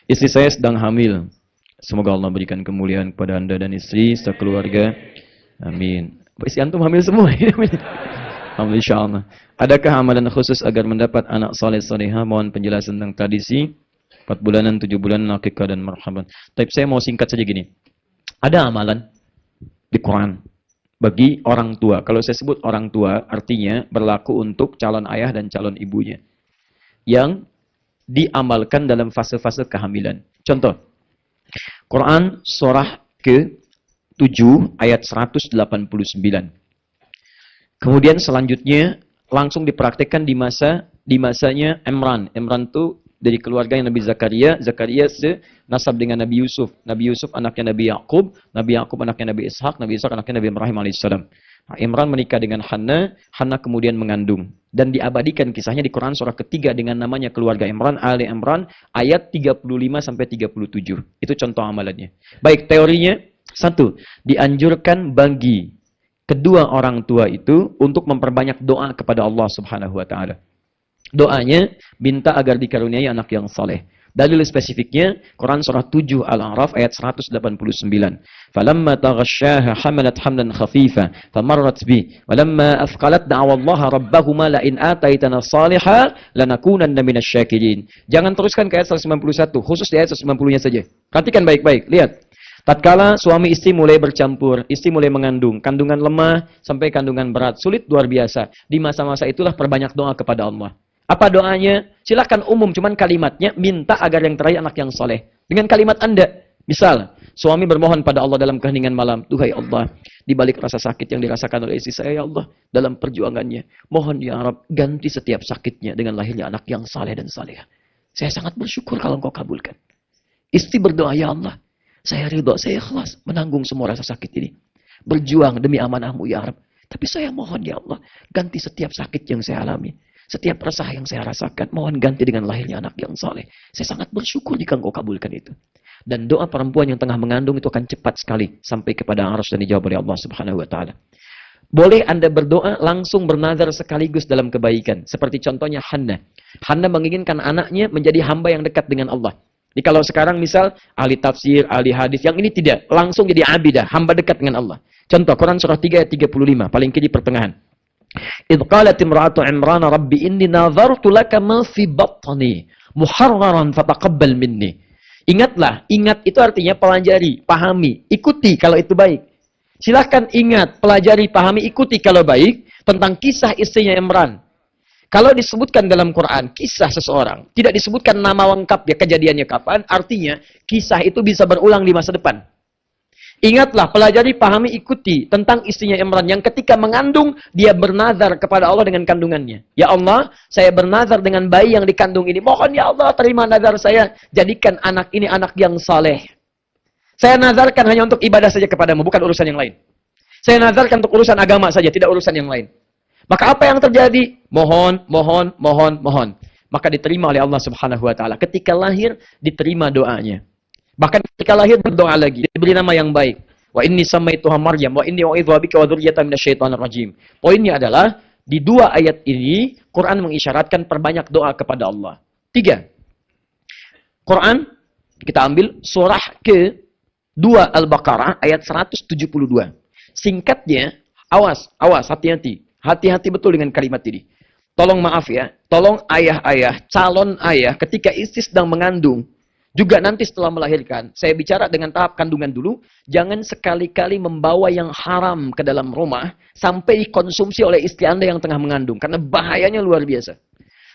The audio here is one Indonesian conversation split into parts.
Istri saya sedang hamil. Semoga Allah berikan kemuliaan kepada Anda dan istri, sekeluarga. Amin. Istri antum hamil semua. Alhamdulillah, insyaallah. Adakah amalan khusus agar mendapat anak saleh salehah? Mohon penjelasan tentang tradisi 4 bulanan, 7 bulanan, akikah dan marhaban. Tapi saya mau singkat saja gini. Ada amalan di Quran bagi orang tua. Kalau saya sebut orang tua, artinya berlaku untuk calon ayah dan calon ibunya. Yang diamalkan dalam fase-fase kehamilan. Contoh, Quran surah ke-7 ayat 189. Kemudian selanjutnya langsung dipraktikkan di masanya Imran. Imran itu dari keluarga Nabi Zakaria. Zakaria senasab dengan Nabi Yusuf. Nabi Yusuf anaknya Nabi Yakub. Nabi Yakub anaknya Nabi Ishak. Nabi Ishak anaknya Nabi Ibrahim alaihissalam. Nah, Imran menikah dengan Hannah. Hannah kemudian mengandung. Dan diabadikan kisahnya di Quran surah ketiga dengan namanya keluarga Imran, Ali Imran, ayat 35-37. Itu contoh amalannya. Baik, teorinya. 1. Dianjurkan bagi kedua orang tua itu untuk memperbanyak doa kepada Allah Subhanahu wa taala. Doanya minta agar dikaruniai anak yang saleh. Dalil spesifiknya Quran surah 7 Al-A'raf ayat 189. Falamma taghasyaha hamalat hamlan khafifa famarrat bi walamma athqalat da'awa Allah rabbahuma la in ataitana salihah lanakunanna minasyakirin. Jangan teruskan ke ayat 191, khusus di ayat 190-nya saja. Perhatikan baik-baik, lihat. Tatkala suami istri mulai bercampur, istri mulai mengandung, kandungan lemah sampai kandungan berat, sulit luar biasa. Di masa-masa itulah perbanyak doa kepada Allah. Apa doanya? Silakan umum, cuman kalimatnya minta agar yang terakhir anak yang soleh. Dengan kalimat Anda, misal suami bermohon pada Allah dalam keheningan malam, Duhai Allah, di balik rasa sakit yang dirasakan oleh istri saya, ya Allah, dalam perjuangannya, mohon ya Rabb, ganti setiap sakitnya dengan lahirnya anak yang saleh dan salehah. Saya sangat bersyukur kalau Engkau kabulkan. Istri berdoa, ya Allah, saya ridho, saya ikhlas menanggung semua rasa sakit ini. Berjuang demi amanah-Mu ya Rabb. Tapi saya mohon ya Allah, ganti setiap sakit yang saya alami. Setiap resah yang saya rasakan, mohon ganti dengan lahirnya anak yang saleh. Saya sangat bersyukur jika Engkau kabulkan itu. Dan doa perempuan yang tengah mengandung itu akan cepat sekali sampai kepada arsy dan dijawab oleh Allah Subhanahu wa taala. Boleh Anda berdoa langsung bernazar sekaligus dalam kebaikan. Seperti contohnya Hannah. Hannah menginginkan anaknya menjadi hamba yang dekat dengan Allah. Jadi kalau sekarang misal ahli tafsir, ahli hadis, yang ini tidak. Langsung jadi abidah, hamba dekat dengan Allah. Contoh Quran surah 3 ayat 35, paling kiri pertengahan. Idh qalat imra'atu Imran rabbi inni nazartu laka ma fi batni muharraran fataqabbal minni. Ingatlah, ingat itu artinya pelajari, pahami, ikuti kalau itu baik. Silahkan ingat, pelajari, pahami, ikuti kalau baik tentang kisah istrinya Imran. Kalau disebutkan dalam Quran, kisah seseorang, tidak disebutkan nama lengkap ya kejadiannya kapan, artinya kisah itu bisa berulang di masa depan. Ingatlah, pelajari, pahami, ikuti tentang istrinya Imran yang ketika mengandung, dia bernazar kepada Allah dengan kandungannya. Ya Allah, saya bernazar dengan bayi yang dikandung ini. Mohon ya Allah, terima nazar saya, jadikan anak ini anak yang saleh. Saya nazarkan hanya untuk ibadah saja kepadamu, bukan urusan yang lain. Saya nazarkan untuk urusan agama saja, tidak urusan yang lain. Maka apa yang terjadi? Mohon. Maka diterima oleh Allah Subhanahu wa taala. Ketika lahir diterima doanya. Bahkan ketika lahir berdoa lagi, diberi nama yang baik. Wa inni samaituha Maryam wa inni u'idzuha bika wa dzurriyyataha minasyaitonir rajim. Poinnya adalah di dua ayat ini Quran mengisyaratkan perbanyak doa kepada Allah. 3. Quran kita ambil surah ke-2 Al-Baqarah ayat 172. Singkatnya, awas, hati-hati. Hati-hati betul dengan kalimat ini. Tolong maaf ya, tolong ayah-ayah, calon ayah ketika istri sedang mengandung, juga nanti setelah melahirkan, saya bicara dengan tahap kandungan dulu, jangan sekali-kali membawa yang haram ke dalam rumah, sampai dikonsumsi oleh istri Anda yang tengah mengandung, karena bahayanya luar biasa.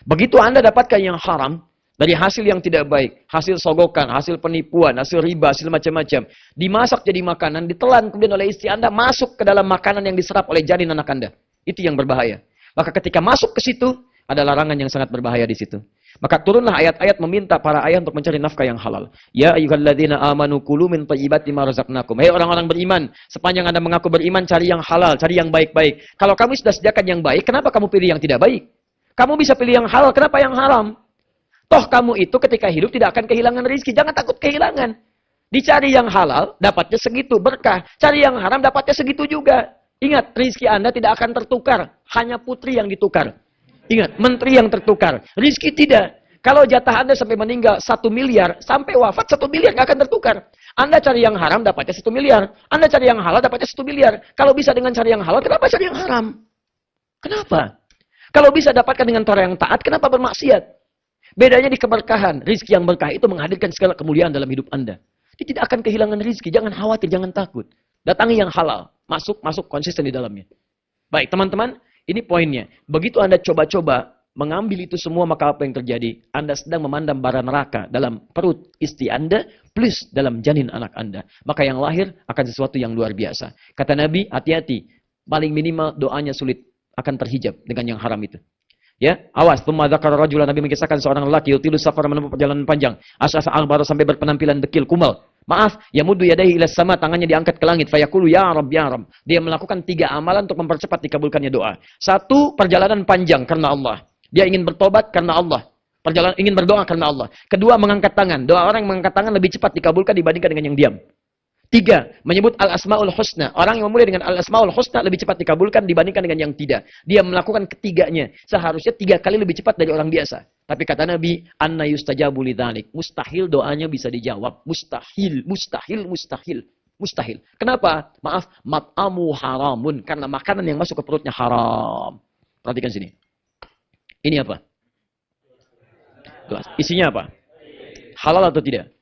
Begitu Anda dapatkan yang haram, dari hasil yang tidak baik, hasil sogokan, hasil penipuan, hasil riba, hasil macam-macam, dimasak jadi makanan, ditelan kemudian oleh istri Anda, masuk ke dalam makanan yang diserap oleh janin anak Anda. Itu yang berbahaya. Maka ketika masuk ke situ, ada larangan yang sangat berbahaya di situ. Maka turunlah ayat-ayat meminta para ayah untuk mencari nafkah yang halal. Ya ayyuhalladzina amanu kulu min thayyibati ma razaqnakum. Hei orang-orang beriman, sepanjang Anda mengaku beriman, cari yang halal, cari yang baik-baik. Kalau kamu sudah sediakan yang baik, kenapa kamu pilih yang tidak baik? Kamu bisa pilih yang halal, kenapa yang haram? Toh kamu itu ketika hidup tidak akan kehilangan rezeki. Jangan takut kehilangan. Dicari yang halal, dapatnya segitu berkah. Cari yang haram, dapatnya segitu juga. Ingat, rezeki Anda tidak akan tertukar. Hanya putri yang ditukar. Ingat, menteri yang tertukar. Rezeki tidak. Kalau jatah Anda sampai meninggal 1 miliar, sampai wafat 1 miliar nggak akan tertukar. Anda cari yang haram dapatnya 1 miliar. Anda cari yang halal dapatnya 1 miliar. Kalau bisa dengan cari yang halal, kenapa cari yang haram? Kenapa? Kalau bisa dapatkan dengan cara yang taat, kenapa bermaksiat? Bedanya di keberkahan. Rizki yang berkah itu menghadirkan segala kemuliaan dalam hidup Anda. Dia tidak akan kehilangan rizki. Jangan khawatir, jangan takut. Datangi yang halal. Masuk konsisten di dalamnya. Baik, teman-teman. Ini poinnya. Begitu Anda coba-coba mengambil itu semua, maka apa yang terjadi? Anda sedang memandang bara neraka dalam perut istri Anda plus dalam janin anak Anda. Maka yang lahir akan sesuatu yang luar biasa. Kata Nabi, hati-hati. Paling minimal doanya sulit akan terhijab dengan yang haram itu. Ya, awas. Tsumma dzakara rajulan, Nabi mengisahkan seorang lelaki yutilu safar, menempuh perjalanan panjang. As'asa aghbara, sampai berpenampilan dekil, kumal. Maaf, yamuddu yadayhi ila sama, tangannya diangkat ke langit. Fayaqulu ya Rabb ya Rabb. Dia melakukan 3 amalan untuk mempercepat dikabulkannya doa. 1, perjalanan panjang karena Allah. Dia ingin bertobat karena Allah. Perjalanan ingin berdoa karena Allah. 2, mengangkat tangan. Doa orang yang mengangkat tangan lebih cepat dikabulkan dibandingkan dengan yang diam. 3, menyebut al-asmaul husna. Orang yang memulai dengan al-asmaul husna lebih cepat dikabulkan dibandingkan dengan yang tidak. Dia melakukan ketiganya. Seharusnya 3 kali lebih cepat dari orang biasa. Tapi kata Nabi, anna yustajabu lidzalik. Mustahil doanya bisa dijawab. Mustahil, mustahil, mustahil. Mustahil. Kenapa? Maaf, mat'amu haramun. Karena makanan yang masuk ke perutnya haram. Perhatikan sini. Ini apa? Gelas. Isinya apa? Halal atau tidak?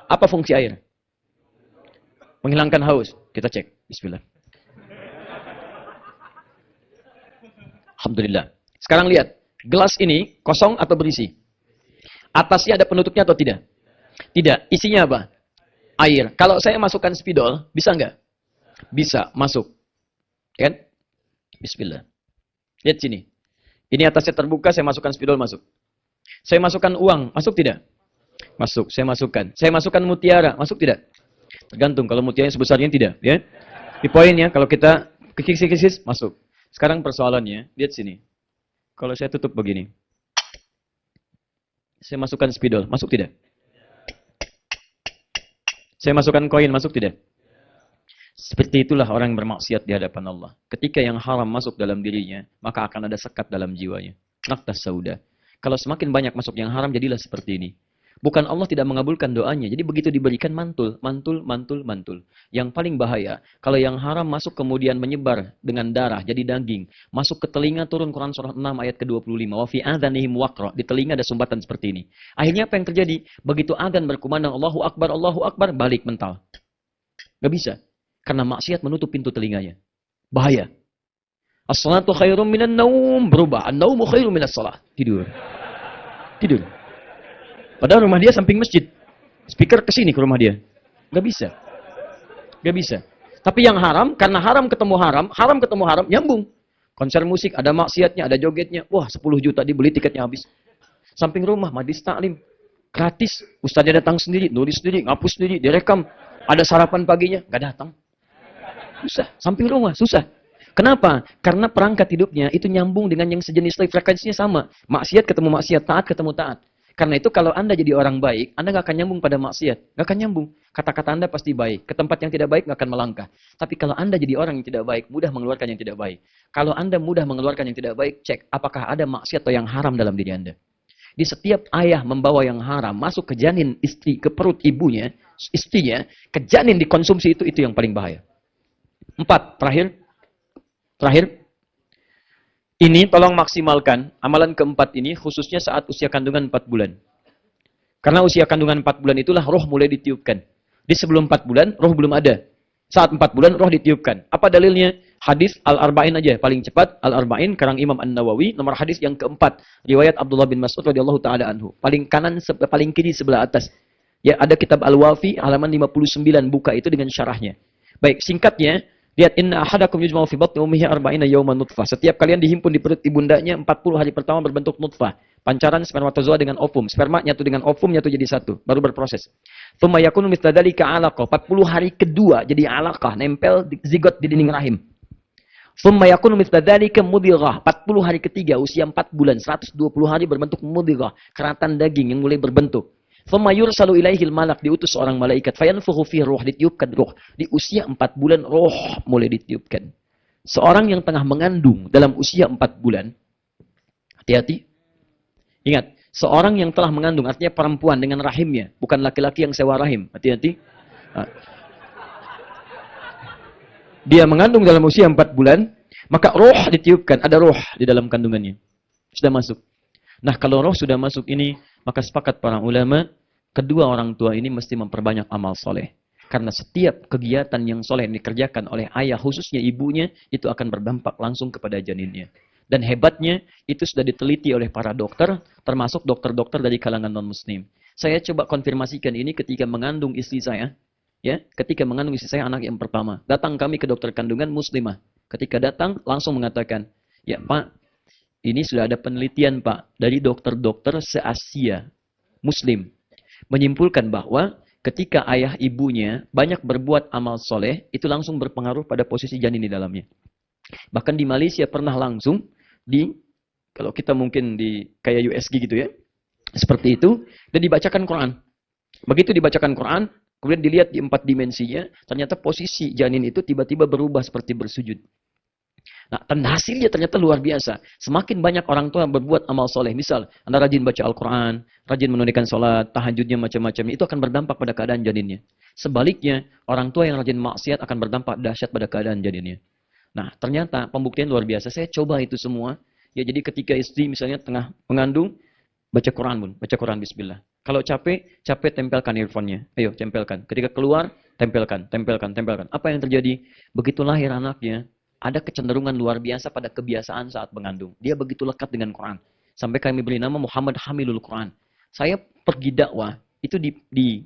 Apa fungsi air? Menghilangkan haus. Kita cek. Bismillah. Alhamdulillah. Sekarang lihat. Gelas ini kosong atau berisi? Atasnya ada penutupnya atau tidak? Tidak. Isinya apa? Air. Kalau saya masukkan spidol, bisa nggak? Bisa. Masuk. Kan? Bismillah. Lihat sini. Ini atasnya terbuka, saya masukkan spidol, masuk. Saya masukkan uang, masuk tidak? Masuk. Saya masukkan. Saya masukkan mutiara, masuk tidak? Tergantung, kalau mutiara sebesarnya tidak, ya. Di poinnya, kalau kita kikis-kikis, masuk. Sekarang persoalannya, lihat sini. Kalau saya tutup begini. Saya masukkan spidol, masuk tidak? Saya masukkan koin, masuk tidak? Seperti itulah orang yang bermaksiat di hadapan Allah. Ketika yang haram masuk dalam dirinya, maka akan ada sekat dalam jiwanya. Naqtas sauda. Kalau semakin banyak masuk yang haram, jadilah seperti ini. Bukan Allah tidak mengabulkan doanya. Jadi begitu diberikan mantul, mantul, mantul, mantul. Yang paling bahaya, kalau yang haram masuk kemudian menyebar dengan darah, jadi daging. Masuk ke telinga, turun Quran surah 6 ayat ke-25. Wa fi adhanihim waqra. Di telinga ada sumbatan seperti ini. Akhirnya apa yang terjadi? Begitu adzan berkumandang Allahu Akbar, balik mental. Gak bisa. Karena maksiat menutup pintu telinganya. Bahaya. As-salatu khairum minan naum. Berubah. An-naumu khairum minas salat. Tidur. Tidur. Padahal rumah dia samping masjid. Speaker ke sini ke rumah dia. Gak bisa. Gak bisa. Tapi yang haram, karena haram ketemu haram, nyambung. Konser musik, ada maksiatnya, ada jogetnya. Wah, 10 juta dibeli, tiketnya habis. Samping rumah, majlis taklim. Gratis. Ustaznya datang sendiri, nulis sendiri, ngapus sendiri, direkam. Ada sarapan paginya, gak datang. Susah. Samping rumah, susah. Kenapa? Karena perangkat hidupnya itu nyambung dengan yang sejenis, frekuensinya sama. Maksiat ketemu maksiat, taat ketemu taat. Karena itu kalau Anda jadi orang baik, Anda nggak akan nyambung pada maksiat. Nggak akan nyambung. Kata-kata Anda pasti baik. Ke tempat yang tidak baik nggak akan melangkah. Tapi kalau Anda jadi orang yang tidak baik, mudah mengeluarkan yang tidak baik. Kalau Anda mudah mengeluarkan yang tidak baik, cek apakah ada maksiat atau yang haram dalam diri Anda. Di setiap ayah membawa yang haram masuk ke janin istri, ke perut ibunya, istrinya, ke janin dikonsumsi itu yang paling bahaya. 4, terakhir. Ini tolong maksimalkan amalan keempat ini khususnya saat usia kandungan 4 bulan. Karena usia kandungan 4 bulan itulah roh mulai ditiupkan. Di sebelum 4 bulan roh belum ada. Saat 4 bulan roh ditiupkan. Apa dalilnya? Hadis Al-Arba'in aja paling cepat. Al-Arba'in karang Imam An-Nawawi nomor hadis yang keempat. Riwayat Abdullah bin Mas'ud radhiyallahu taala anhu. Paling kanan paling kiri sebelah atas. Ya ada kitab Al-Wafi halaman 59 buka itu dengan syarahnya. Baik, singkatnya lihat, inna ahadakum yujma'u fi batni ummihi arba'ina yawman nutfah. Setiap kalian dihimpun di perut ibundanya 40 hari pertama berbentuk nutfah. Pancaran spermatozoa dengan ovum. Sperma nyatu dengan ovum nyatu jadi satu, baru berproses. Tsumma yakunu mithla dzalika 'alaqah. 40 hari kedua jadi 'alaqah, nempel di zigot di dinding rahim. Tsumma yakunu mithla dzalika mudghah. 40 hari ketiga usia 4 bulan, 120 hari berbentuk mudghah, keratan daging yang mulai berbentuk. Tsumma yursalu ilaihil malak, diutus seorang malaikat, fayanfukhu fihi ruh, ditiupkan ruh. Di usia 4 bulan roh mulai ditiupkan. Seorang yang tengah mengandung dalam usia 4 bulan, hati-hati. Ingat, Seorang yang telah mengandung, artinya perempuan dengan rahimnya, bukan laki-laki yang sewa rahim. Hati-hati. Nah, dia mengandung dalam usia 4 bulan, maka roh ditiupkan. Ada roh di dalam kandungannya. Sudah masuk. Nah, kalau roh sudah masuk ini, maka sepakat para ulama, kedua orang tua ini mesti memperbanyak amal soleh. Karena setiap kegiatan yang soleh yang dikerjakan oleh ayah, khususnya ibunya, itu akan berdampak langsung kepada janinnya. Dan hebatnya, itu sudah diteliti oleh para dokter, termasuk dokter-dokter dari kalangan non-muslim. Saya coba konfirmasikan ini ketika mengandung istri saya. Ya, ketika mengandung istri saya anak yang pertama. Datang kami ke dokter kandungan muslimah. Ketika datang, langsung mengatakan, ya Pak, ini sudah ada penelitian Pak, dari dokter-dokter se-Asia, muslim. Menyimpulkan bahwa ketika ayah ibunya banyak berbuat amal soleh, itu langsung berpengaruh pada posisi janin di dalamnya. Bahkan di Malaysia pernah langsung kalau kita mungkin di kayak USG gitu ya, seperti itu, dan dibacakan Quran. Begitu dibacakan Quran, kemudian dilihat di 4 dimensinya, ternyata posisi janin itu tiba-tiba berubah seperti bersujud. Nah, tanda hasilnya ternyata luar biasa. Semakin banyak orang tua berbuat amal soleh, misal Anda rajin baca Al-Quran, rajin menunaikan sholat, tahajudnya macam-macam, itu akan berdampak pada keadaan janinnya. Sebaliknya, orang tua yang rajin maksiat akan berdampak dahsyat pada keadaan janinnya. Nah, ternyata pembuktian luar biasa. Saya coba itu semua. Ya, jadi ketika istri misalnya tengah mengandung, baca Quran Bun, baca Quran bismillah. Kalau capek tempelkan earphone-nya. Ayo, tempelkan. Ketika keluar, tempelkan. Apa yang terjadi? Begitu lahir anaknya, ada kecenderungan luar biasa pada kebiasaan saat mengandung. Dia begitu lekat dengan Quran. Sampai kami beri nama Muhammad Hamilul Quran. Saya pergi dakwah, itu di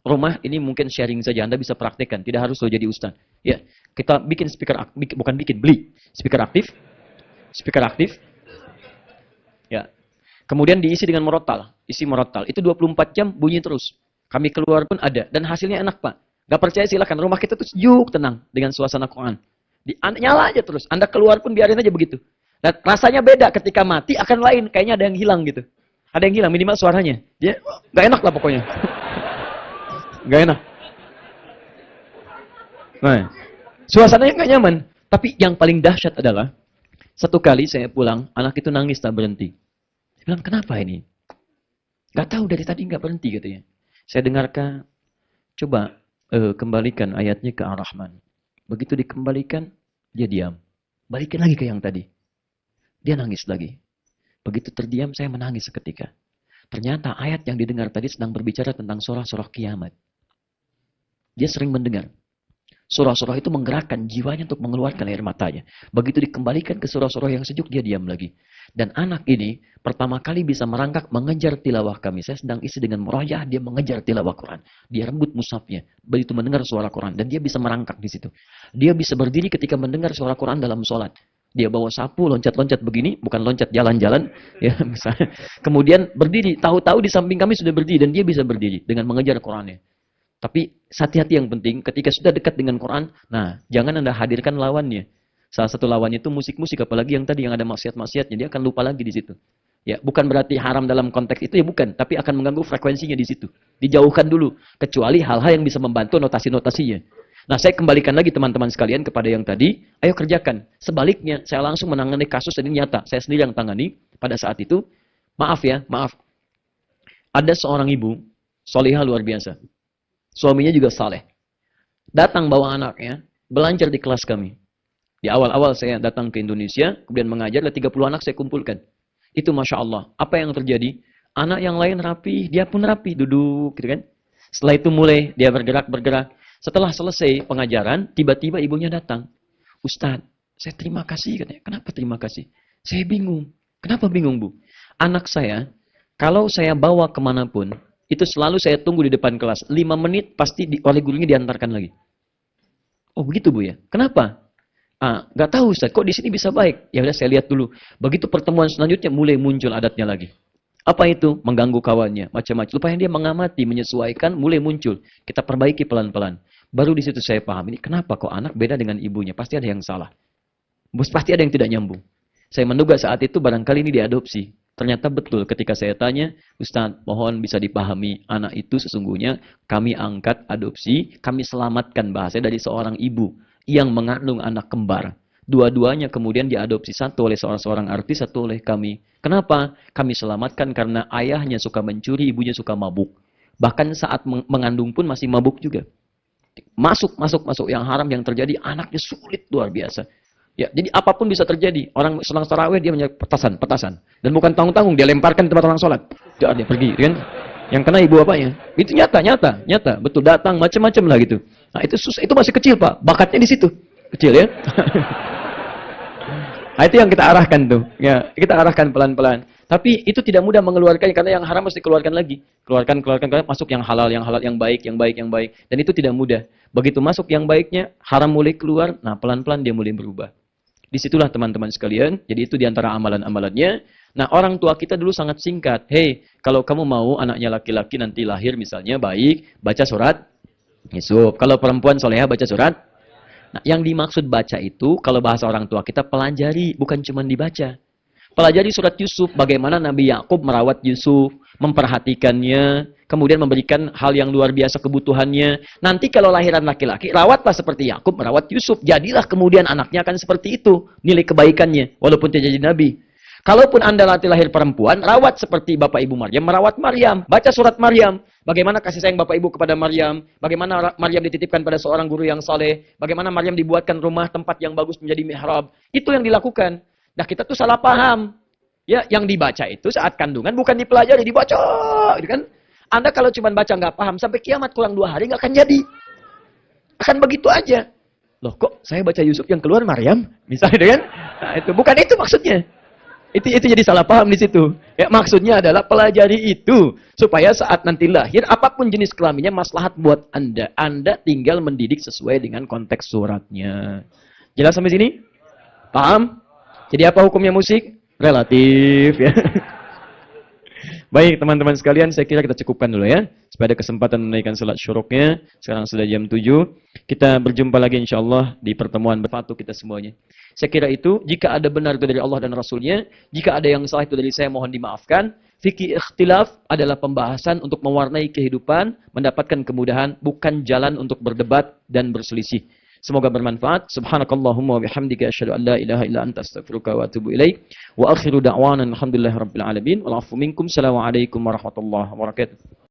rumah ini mungkin sharing saja, Anda bisa praktekkan, tidak harus lo jadi ustaz. Ya, kita bikin beli speaker aktif. Ya. Kemudian diisi dengan isi murattal. Itu 24 jam bunyi terus. Kami keluar pun ada dan hasilnya enak, Pak. Gak percaya silakan, rumah kita tuh sejuk, tenang dengan suasana Quran. Nyala aja terus. Anda keluar pun biarin aja begitu. Dan rasanya beda ketika mati akan lain, kayaknya ada yang hilang gitu. Ada yang hilang minimal suaranya. Dia gak enak lah pokoknya. Gak enak. Nah, suasananya gak nyaman. Tapi yang paling dahsyat adalah, satu kali saya pulang, anak itu nangis tak berhenti. Saya bilang, kenapa ini? Gak tahu dari tadi gak berhenti katanya. Saya dengarkan, coba kembalikan ayatnya ke Ar-Rahman. Begitu dikembalikan, dia diam. Balikin lagi ke yang tadi. Dia nangis lagi. Begitu terdiam, saya menangis seketika. Ternyata ayat yang didengar tadi sedang berbicara tentang surah-surah kiamat. Dia sering mendengar. Surah-surah itu menggerakkan jiwanya untuk mengeluarkan air matanya. Begitu dikembalikan ke surah-surah yang sejuk, dia diam lagi. Dan anak ini pertama kali bisa merangkak mengejar tilawah kami. Saya sedang isi dengan murajah, dia mengejar tilawah Quran. Dia rebut mushafnya. Begitu mendengar suara Quran. Dan dia bisa merangkak di situ. Dia bisa berdiri ketika mendengar suara Quran dalam sholat. Dia bawa sapu, loncat-loncat begini, bukan loncat jalan-jalan, ya misalnya. Kemudian berdiri, tahu-tahu di samping kami sudah berdiri dan dia bisa berdiri dengan mengejar Qurannya. Tapi hati-hati yang penting, ketika sudah dekat dengan Quran, nah jangan Anda hadirkan lawannya. Salah satu lawannya itu musik-musik, apalagi yang tadi yang ada maksiat-maksiatnya, dia akan lupa lagi di situ. Ya, bukan berarti haram dalam konteks itu ya bukan, tapi akan mengganggu frekuensinya di situ. Dijauhkan dulu, kecuali hal-hal yang bisa membantu notasi-notasinya. Nah, saya kembalikan lagi teman-teman sekalian kepada yang tadi, ayo kerjakan. Sebaliknya, saya langsung menangani kasus ini nyata. Saya sendiri yang tangani pada saat itu. Maaf. Ada seorang ibu, solihah luar biasa. Suaminya juga saleh. Datang bawa anaknya, belajar di kelas kami. Di awal-awal saya datang ke Indonesia, kemudian mengajar, 30 anak saya kumpulkan. Itu Masya Allah. Apa yang terjadi? Anak yang lain rapi, dia pun rapi, duduk gitu kan. Setelah itu mulai dia bergerak. Setelah selesai pengajaran, tiba-tiba ibunya datang. Ustadz, saya terima kasih katanya. Kenapa terima kasih? Saya bingung. Kenapa bingung, Bu? Anak saya, kalau saya bawa kemanapun, itu selalu saya tunggu di depan kelas. 5 menit pasti oleh gurunya diantarkan lagi. Oh begitu Bu ya? Kenapa? Gak tahu Ustaz, kok di sini bisa baik? Ya udah saya lihat dulu. Begitu pertemuan selanjutnya mulai muncul adatnya lagi. Apa itu? Mengganggu kawannya, macam-macam. Supaya dia mengamati, menyesuaikan, mulai muncul. Kita perbaiki pelan-pelan. Baru di situ saya paham, ini kenapa kok anak beda dengan ibunya? Pasti ada yang salah. Pasti ada yang tidak nyambung. Saya menduga saat itu barangkali ini diadopsi. Ternyata betul ketika saya tanya, Ustaz, mohon bisa dipahami, anak itu sesungguhnya kami angkat adopsi, kami selamatkan bahasa dari seorang ibu yang mengandung anak kembar. Dua-duanya kemudian diadopsi, satu oleh seorang artis, satu oleh kami. Kenapa? Kami selamatkan karena ayahnya suka mencuri, ibunya suka mabuk. Bahkan saat mengandung pun masih mabuk juga. Masuk yang haram yang terjadi, anaknya sulit luar biasa. Ya, jadi apapun bisa terjadi. Orang selang tarawih dia punya petasan. Dan bukan tanggung-tanggung, dia lemparkan di tempat orang sholat. Dia pergi, kan? Yang kena ibu bapaknya. Itu nyata. Betul, datang macam-macam lah gitu. Nah, itu masih kecil, Pak. Bakatnya di situ. Kecil ya. Nah, itu yang kita arahkan tuh. Ya, kita arahkan pelan-pelan. Tapi itu tidak mudah mengeluarkannya karena yang haram mesti dikeluarkan lagi. Keluarkan, masuk yang halal, yang baik. Dan itu tidak mudah. Begitu masuk yang baiknya, haram mulai keluar, nah pelan-pelan dia mulai berubah. Disitulah teman-teman sekalian, jadi itu diantara amalan-amalannya. Nah, orang tua kita dulu sangat singkat. Hei, kalau kamu mau anaknya laki-laki nanti lahir misalnya baik, baca surat Yusuf. Kalau perempuan soleha baca surat. Nah, yang dimaksud baca itu, kalau bahasa orang tua kita pelajari, bukan cuma dibaca. Pelajari surat Yusuf, bagaimana Nabi Yakub merawat Yusuf, memperhatikannya, kemudian memberikan hal yang luar biasa kebutuhannya. Nanti kalau lahiran laki-laki, rawatlah seperti Yakub merawat Yusuf. Jadilah kemudian anaknya akan seperti itu, nilai kebaikannya, walaupun tidak jadi Nabi. Kalaupun Anda nanti lahir perempuan, rawat seperti Bapak Ibu Maryam, merawat Maryam. Baca surat Maryam. Bagaimana kasih sayang Bapak Ibu kepada Maryam. Bagaimana Maryam dititipkan pada seorang guru yang saleh. Bagaimana Maryam dibuatkan rumah tempat yang bagus menjadi mihrab. Itu yang dilakukan. Nah, kita tuh salah paham. Ya, yang dibaca itu saat kandungan bukan dipelajari, dibaca. Gitu kan? Anda kalau cuma baca nggak paham, sampai kiamat kurang 2 hari nggak akan jadi. Akan begitu aja. Loh, kok saya baca Yusuf yang keluar Maryam? Misalnya kan? Nah, itu bukan itu maksudnya. Itu jadi salah paham di situ. Ya, maksudnya adalah pelajari itu supaya saat nanti lahir apapun jenis kelaminnya maslahat buat Anda. Anda tinggal mendidik sesuai dengan konteks suratnya. Jelas sampai sini? Paham? Jadi apa hukumnya musik? Relatif ya. Baik teman-teman sekalian, saya kira kita cukupkan dulu ya. Supaya ada kesempatan menaikkan salat syuruknya. Sekarang sudah jam 7. Kita berjumpa lagi insyaAllah di pertemuan berfatu kita semuanya. Saya kira itu, jika ada benar itu dari Allah dan Rasulnya, jika ada yang salah itu dari saya, mohon dimaafkan. Fikih ikhtilaf adalah pembahasan untuk mewarnai kehidupan, mendapatkan kemudahan, bukan jalan untuk berdebat dan berselisih. Semoga bermanfaat. Subhanakallahumma wa bihamdika asyhadu an la ilaha illa anta astaghfiruka wa atubu ilaik. Wa akhiru da'wana alhamdulillahirabbil alamin. Wal 'afwu minkum. Assalamualaikum warahmatullahi wabarakatuh.